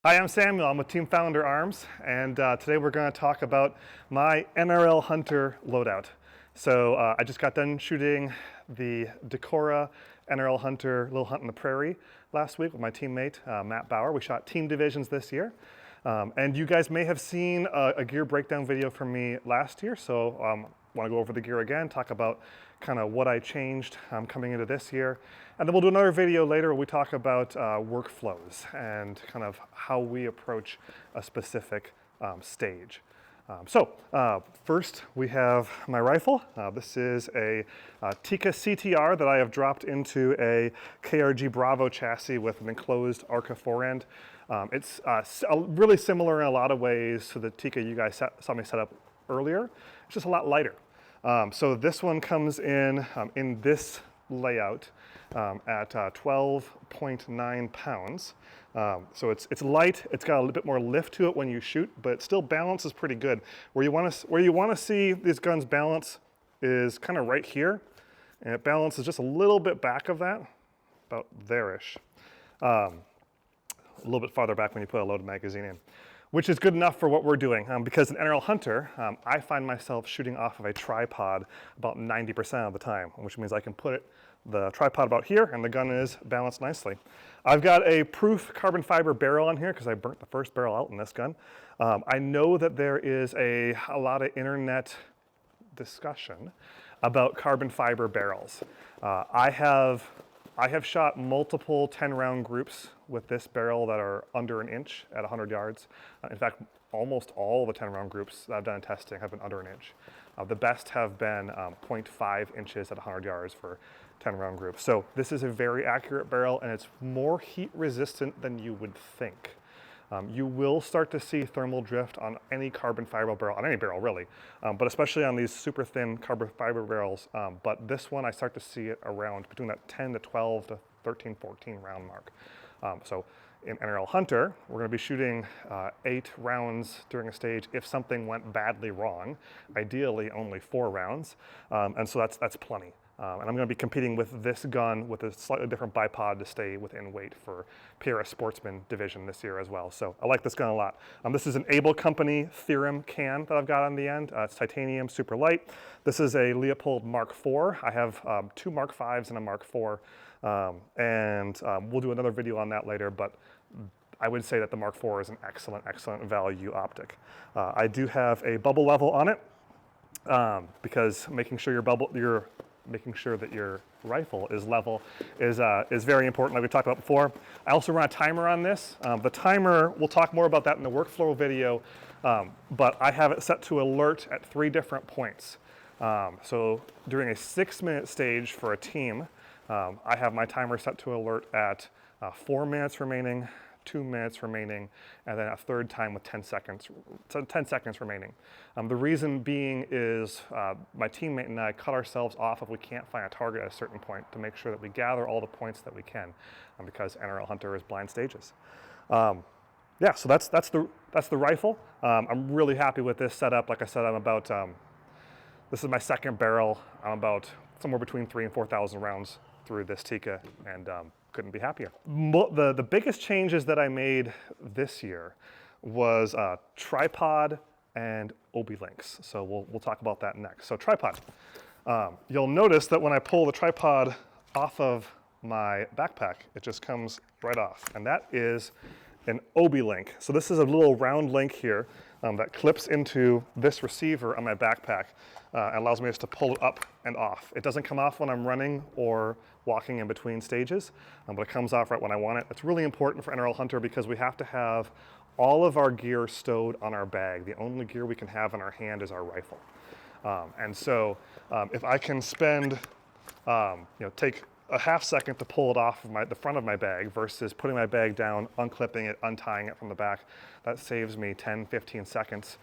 Hi, I'm Samuel. I'm with Team Founder Arms, and today we're going to talk about my NRL Hunter loadout. So I just got done shooting the Tikka NRL Hunter Little Hunt in the Prairie last week with my teammate Matt Bauer. We shot team divisions this year, and you guys may have seen a gear breakdown video from me last year. So want to go over the gear again, talk about kind of what I changed coming into this year. And then we'll do another video later where we talk about workflows and kind of how we approach a specific stage. First we have my rifle. This is a Tikka CTR that I have dropped into a KRG Bravo chassis with an enclosed Arca forend. It's really similar in a lot of ways to the Tikka you guys saw me set up earlier. It's just a lot lighter. So this one comes in this layout at 12.9 pounds. So it's light. It's got a little bit more lift to it when you shoot, but it still balances pretty good. Where you want to see these guns balance is kind of right here, and it balances just a little bit back of that, about there-ish. A little bit farther back when you put a loaded magazine in, which is good enough for what we're doing. Because in NRL Hunter, I find myself shooting off of a tripod about 90% of the time, which means I can put the tripod about here and the gun is balanced nicely. I've got a proof carbon fiber barrel on here because I burnt the first barrel out in this gun. I know that there is a lot of internet discussion about carbon fiber barrels. I have shot multiple 10-round groups with this barrel that are under an inch at 100 yards. In fact, almost all the 10-round groups that I've done in testing have been under an inch. The best have been 0.5 inches at 100 yards for 10-round groups. So this is a very accurate barrel, and it's more heat resistant than you would think. You will start to see thermal drift on any carbon fiber barrel, on any barrel really, but especially on these super thin carbon fiber barrels. But this one, I start to see it around between that 10 to 12 to 13, 14 round mark. So in NRL Hunter, we're going to be shooting 8 rounds during a stage if something went badly wrong, ideally only 4 rounds, and so that's plenty. And I'm going to be competing with this gun with a slightly different bipod to stay within weight for PRS Sportsman division this year as well. So I like this gun a lot. This is an Able Company Theorem can that I've got on the end. It's titanium, super light. This is a Leupold Mark 4. I have 2 Mark 5s and a Mark 4. We'll do another video on that later, but I would say that the Mark 4 is an excellent, excellent value optic. I do have a bubble level on it because making sure that your rifle is level is very important, like we talked about before. I also run a timer on this. The timer, we'll talk more about that in the workflow video, but I have it set to alert at 3 different points. So during a 6-minute stage for a team, I have my timer set to alert at 4 minutes remaining, 2 minutes remaining, and then a third time with 10 seconds remaining. The reason being is my teammate and I cut ourselves off if we can't find a target at a certain point to make sure that we gather all the points that we can, because NRL Hunter is blind stages. Yeah, so that's the rifle. I'm really happy with this setup. Like I said, this is my second barrel. I'm about somewhere between 3,000 and 4,000 rounds through this Tikka, and couldn't be happier. The biggest changes that I made this year was tripod and OBi Links. So we'll talk about that next. So tripod. You'll notice that when I pull the tripod off of my backpack, it just comes right off, and that is an OBi link. So this is a little round link here that clips into this receiver on my backpack and allows me just to pull it up and off. It doesn't come off when I'm running or walking in between stages, but it comes off right when I want it. It's really important for NRL Hunter because we have to have all of our gear stowed on our bag. The only gear we can have in our hand is our rifle. And so if I can spend, take a half second to pull it off of the front of my bag versus putting my bag down, unclipping it, untying it from the back, that saves me 10, 15 seconds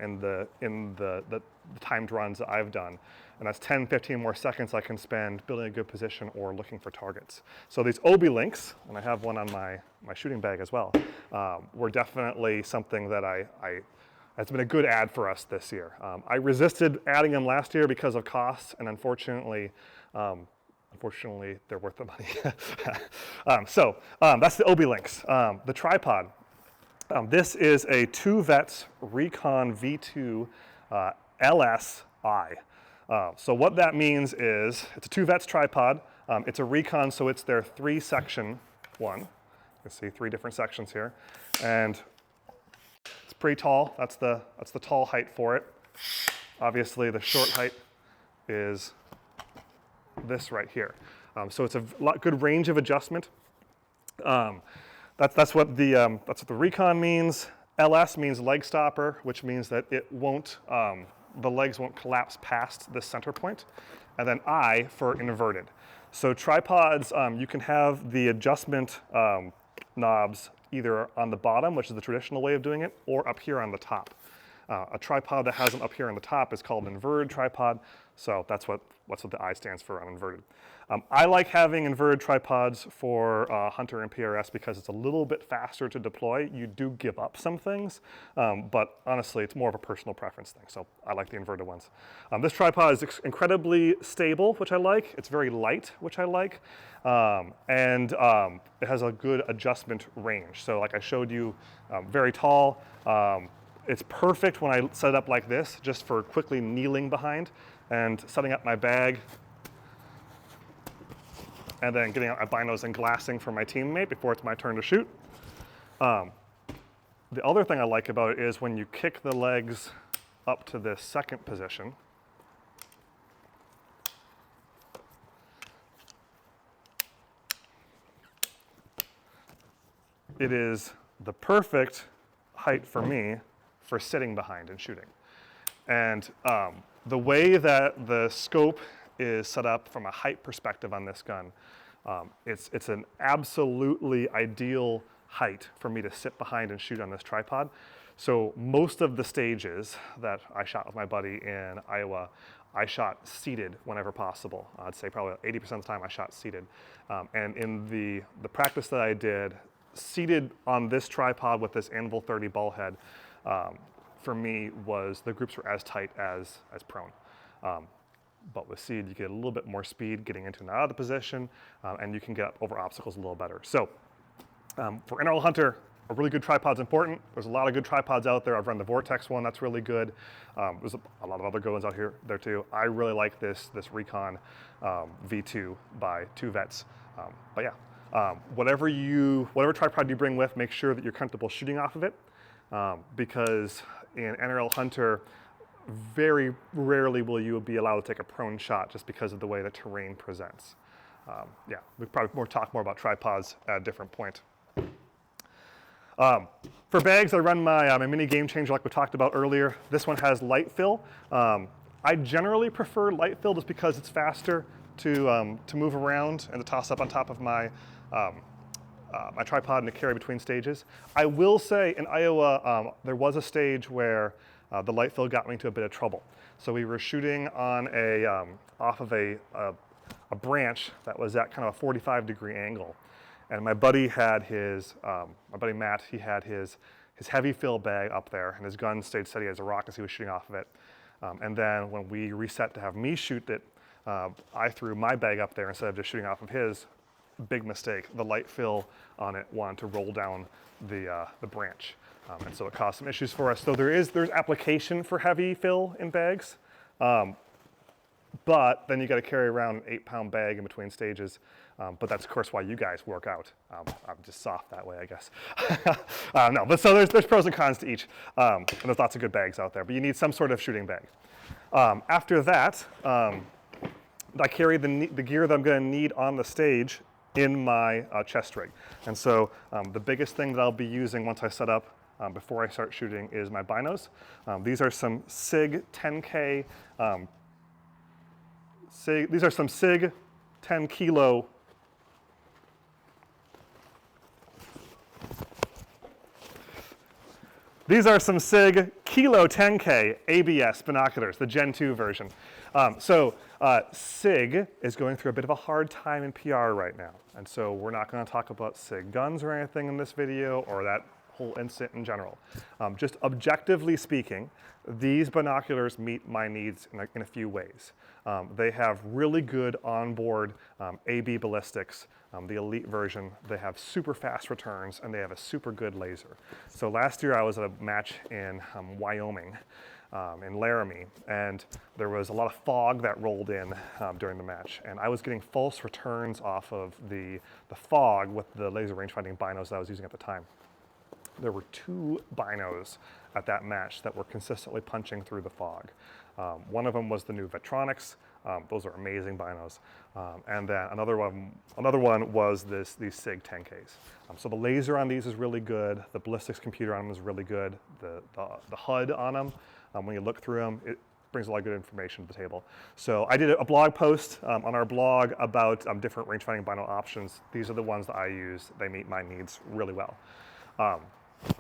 in the timed runs that I've done. And that's 10, 15 more seconds I can spend building a good position or looking for targets. So these OBi Links, and I have one on my shooting bag as well, were definitely something that it's been a good add for us this year. I resisted adding them last year because of costs, and unfortunately, they're worth the money. That's the OBi Links. The tripod. This is a 2Vets Recon V2 LSI. So what that means is it's a 2Vets tripod. It's a Recon, so it's their 3-section one. You can see 3 different sections here, and it's pretty tall. That's the tall height for it. Obviously, the short height is this right here. So it's a good range of adjustment. That's what the Recon means. LS means leg stopper, which means that it won't, the legs won't collapse past the center point. And then I for inverted. So tripods, you can have the adjustment knobs either on the bottom, which is the traditional way of doing it, or up here on the top. A tripod that has them up here on the top is called an inverted tripod. So that's what the I stands for on inverted. I like having inverted tripods for Hunter and PRS because it's a little bit faster to deploy. You do give up some things, but honestly, it's more of a personal preference thing. So I like the inverted ones. This tripod is incredibly stable, which I like. It's very light, which I like. And it has a good adjustment range. So like I showed you, very tall. It's perfect when I set it up like this, just for quickly kneeling behind and setting up my bag, and then getting out my binos and glassing for my teammate before it's my turn to shoot. The other thing I like about it is when you kick the legs up to this second position, it is the perfect height for me for sitting behind and shooting. And the way that the scope is set up from a height perspective on this gun, it's an absolutely ideal height for me to sit behind and shoot on this tripod. So most of the stages that I shot with my buddy in Iowa, I shot seated whenever possible. I'd say probably 80% of the time I shot seated. And in the practice that I did, seated on this tripod with this Anvil 30 ball head, for me the groups were as tight as prone. But with seated, you get a little bit more speed getting into and out of the position, and you can get up over obstacles a little better. So for NRL Hunter, a really good tripod's important. There's a lot of good tripods out there. I've run the Vortex one, that's really good. There's a lot of other good ones out there too. I really like this Recon V2 by 2Vets. But yeah, whatever tripod you bring with, make sure that you're comfortable shooting off of it, because in NRL Hunter, very rarely will you be allowed to take a prone shot just because of the way the terrain presents. Yeah, we'll probably talk more about tripods at a different point. For bags, I run my mini game changer like we talked about earlier. This one has light fill. I generally prefer light fill just because it's faster to move around and to toss up on top of my my tripod and to carry between stages. I will say in Iowa, there was a stage where the light fill got me into a bit of trouble. So we were shooting on off of a branch that was at kind of a 45-degree angle. And my buddy had my buddy Matt, he had his heavy fill bag up there, and his gun stayed steady as a rock as he was shooting off of it. And then when we reset to have me shoot it, I threw my bag up there instead of just shooting off of his. Big mistake. The light fill on it wanted to roll down the branch. And so it caused some issues for us. So there's application for heavy fill in bags, but then you got to carry around an 8-pound bag in between stages. But that's of course why you guys work out. I'm just soft that way, I guess. No, but so there's pros and cons to each. And there's lots of good bags out there, but you need some sort of shooting bag. After that, I carry the gear that I'm going to need on the stage in my chest rig. And so the biggest thing that I'll be using once I set up before I start shooting is my binos. These are some Sig 10K, these are some Sig 10 Kilo These are some Sig Kilo 10K ABS binoculars, the Gen 2 version. Sig is going through a bit of a hard time in PR right now. And so we're not going to talk about Sig guns or anything in this video or that whole incident in general. Just objectively speaking, these binoculars meet my needs in a few ways. They have really good onboard AB ballistics the elite version, they have super fast returns and they have a super good laser. So last year I was at a match in Wyoming, in Laramie, and there was a lot of fog that rolled in during the match, and I was getting false returns off of the fog with the laser rangefinding binos that I was using at the time. There were 2 binos at that match that were consistently punching through the fog. One of them was the new Vetronics. Those are amazing binos. And then another one was these Sig 10Ks. So the laser on these is really good. The ballistics computer on them is really good. The HUD on them, when you look through them, it brings a lot of good information to the table. So I did a blog post on our blog about different rangefinding bino options. These are the ones that I use. They meet my needs really well.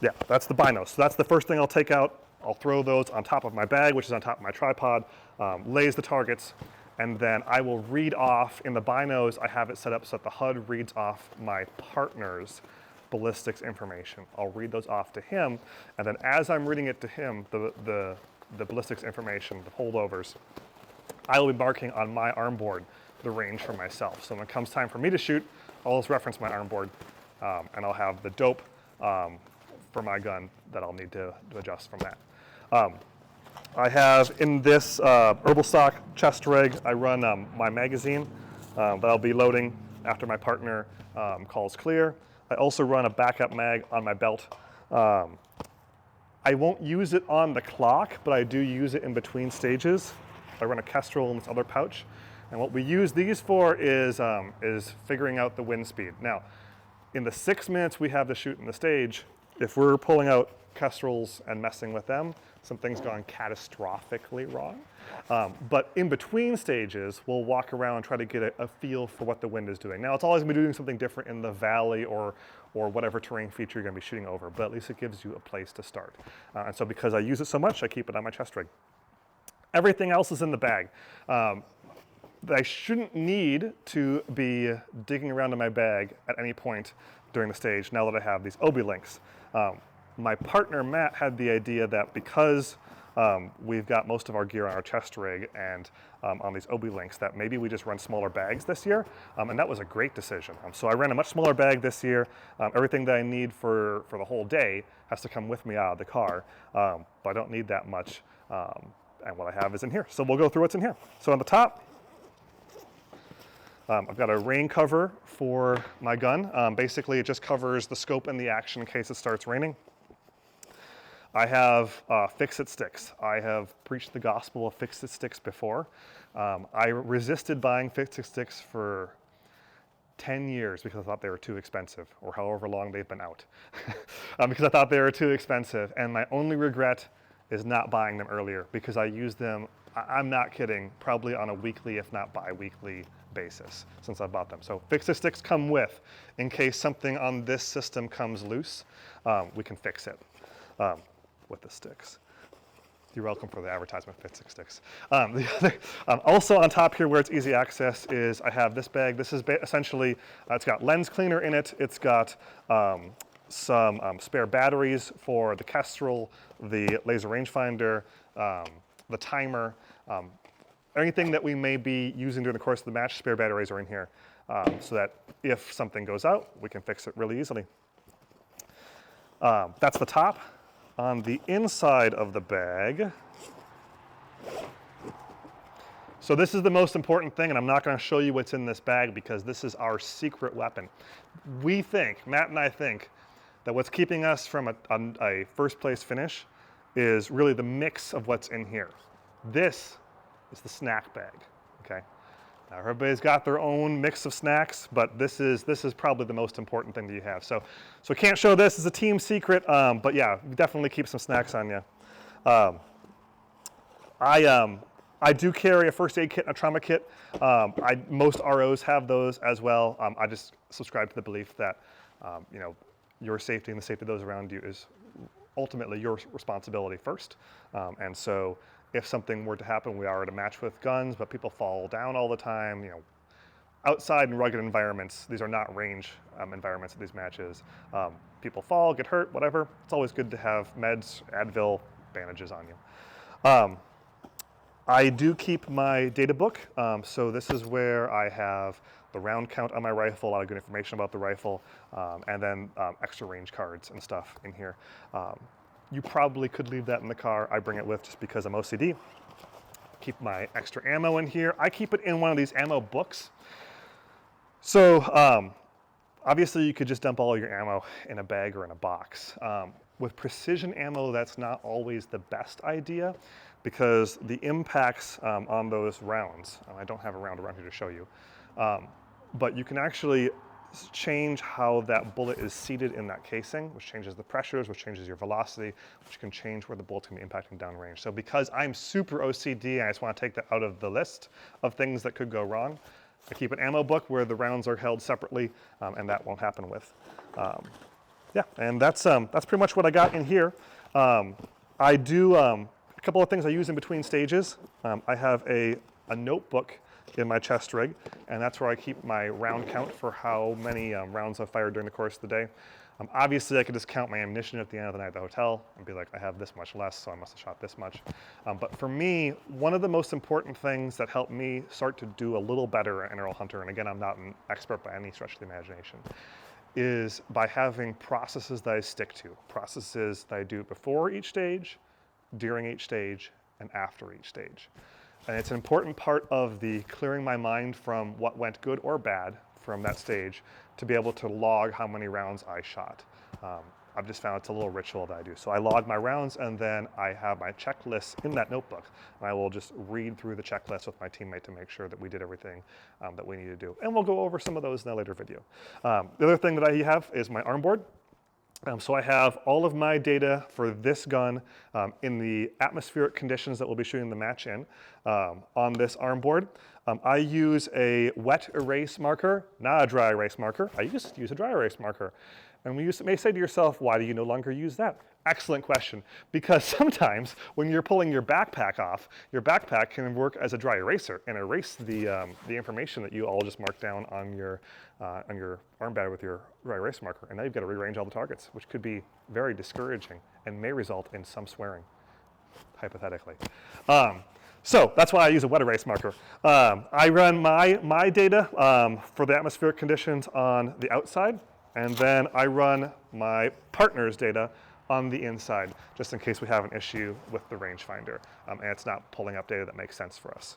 Yeah, that's the binos. So that's the first thing I'll take out. I'll throw those on top of my bag, which is on top of my tripod, lays the targets, and then I will read off, in the binos, I have it set up so that the HUD reads off my partner's ballistics information. I'll read those off to him, and then as I'm reading it to him, the ballistics information, the holdovers, I will be marking on my arm board the range for myself. So when it comes time for me to shoot, I'll just reference my arm board, and I'll have the dope for my gun that I'll need to adjust from that. I have in this herbal stock chest rig, I run my magazine that I'll be loading after my partner calls clear. I also run a backup mag on my belt. I won't use it on the clock, but I do use it in between stages. I run a Kestrel in this other pouch. And what we use these for is figuring out the wind speed. Now, in the 6 minutes we have to shoot in the stage, if we're pulling out Kestrels and messing with them, something's gone catastrophically wrong. But in between stages, we'll walk around and try to get a feel for what the wind is doing. Now, it's always gonna be doing something different in the valley or whatever terrain feature you're gonna be shooting over, but at least it gives you a place to start. And so because I use it so much, I keep it on my chest rig. Everything else is in the bag. I shouldn't need to be digging around in my bag at any point during the stage now that I have these OBi Links. My partner Matt had the idea that because we've got most of our gear on our chest rig and on these OBi Links, that maybe we just run smaller bags this year, and that was a great decision. So I ran a much smaller bag this year. Everything that I need for the whole day has to come with me out of the car, but I don't need that much, and what I have is in here. So we'll go through what's in here. So on the top, I've got a rain cover for my gun. Basically, it just covers the scope and the action in case it starts raining. I have fix-it sticks. I have preached the gospel of fix-it sticks before. I resisted buying fix-it sticks for 10 years because I thought they were too expensive, or however long they've been out. Because I thought they were too expensive, and my only regret is not buying them earlier, because I use them, I'm not kidding, probably on a weekly, if not bi-weekly basis since I bought them. So fix-it sticks come with, in case something on this system comes loose, we can fix it with the sticks. You're welcome for the advertisement, fix-it sticks. Also on top here where it's easy access is I have this bag. This is essentially, it's got lens cleaner in it. It's got some spare batteries for the Kestrel, the laser rangefinder, the timer, anything that we may be using during the course of the match, spare batteries are in here, so that if something goes out, we can fix it really easily. That's the top. On the inside of the bag, so this is the most important thing, and I'm not going to show you what's in this bag because this is our secret weapon. We think, Matt and I think, that what's keeping us from a first place finish is really the mix of what's in here. This is the snack bag, okay? Now everybody's got their own mix of snacks, but this is probably the most important thing that you have. So I can't show this as a team secret, but yeah, definitely keep some snacks on you. I do carry a first aid kit and a trauma kit. Most ROs have those as well. I just subscribe to the belief that you know, your safety and the safety of those around you is ultimately your responsibility first. And so if something were to happen, we are at a match with guns, but people fall down all the time, you know, outside in rugged environments, these are not range environments of these matches. People fall, get hurt, whatever. It's always good to have meds, Advil, bandages on you. I do keep my data book. So this is where I have the round count on my rifle, a lot of good information about the rifle, and then extra range cards and stuff in here. You probably could leave that in the car. I bring it with just because I'm OCD. Keep my extra ammo in here. I keep it in one of these ammo books. So obviously you could just dump all your ammo in a bag or in a box. With precision ammo, that's not always the best idea because the impacts on those rounds, I don't have a round around here to show you, but you can actually change how that bullet is seated in that casing, which changes the pressures, which changes your velocity, which can change where the bullet's gonna be impacting downrange. So because I'm super OCD and I just wanna take that out of the list of things that could go wrong, I keep an ammo book where the rounds are held separately, and that won't happen with. Yeah, and that's pretty much what I got in here. I do a couple of things I use in between stages. I have a notebook in my chest rig, and that's where I keep my round count for how many rounds I've fired during the course of the day. Obviously, I could just count my ammunition at the end of the night at the hotel and be like, I have this much less, so I must have shot this much. But for me, one of the most important things that helped me start to do a little better at NRL Hunter, and again, I'm not an expert by any stretch of the imagination, is by having processes that I stick to, processes that I do before each stage, during each stage, and after each stage. And it's an important part of the clearing my mind from what went good or bad from that stage to be able to log how many rounds I shot. I've just found it's a little ritual that I do. So I log my rounds and then I have my checklists in that notebook. And I will just read through the checklist with my teammate to make sure that we did everything that we need to do. And we'll go over some of those in a later video. The other thing that I have is my arm board. So I have all of my data for this gun in the atmospheric conditions that we'll be shooting the match in on this arm board. I use a wet erase marker, not a dry erase marker. I used to use a dry erase marker. And you may say to yourself, why do you no longer use that? Excellent question. Because sometimes when you're pulling your backpack off, your backpack can work as a dry eraser and erase the information that you all just marked down on your armband with your dry erase marker. And now you've got to rearrange all the targets, which could be very discouraging and may result in some swearing, hypothetically. So that's why I use a wet erase marker. I run my data for the atmospheric conditions on the outside, and then I run my partner's data on the inside, just in case we have an issue with the rangefinder, and it's not pulling up data that makes sense for us.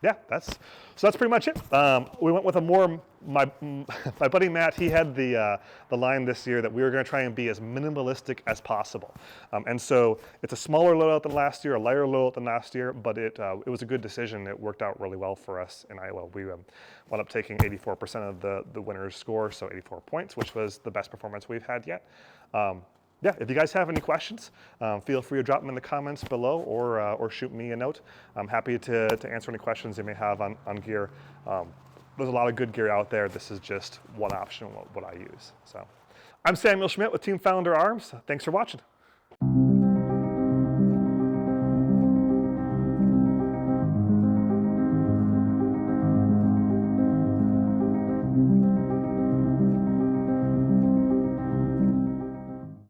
Yeah, that's pretty much it. We went with a more, my buddy Matt, he had the line this year that we were gonna try and be as minimalistic as possible. And so it's a smaller loadout than last year, a lighter loadout than last year, but it was a good decision. It worked out really well for us in Iowa. We wound up taking 84% of the winner's score, so 84 points, which was the best performance we've had yet. Yeah, if you guys have any questions, feel free to drop them in the comments below or shoot me a note. I'm happy to answer any questions you may have on gear. There's a lot of good gear out there. This is just one option, what I use. So, I'm Samuel Schmitt with Team Founder Arms. Thanks for watching.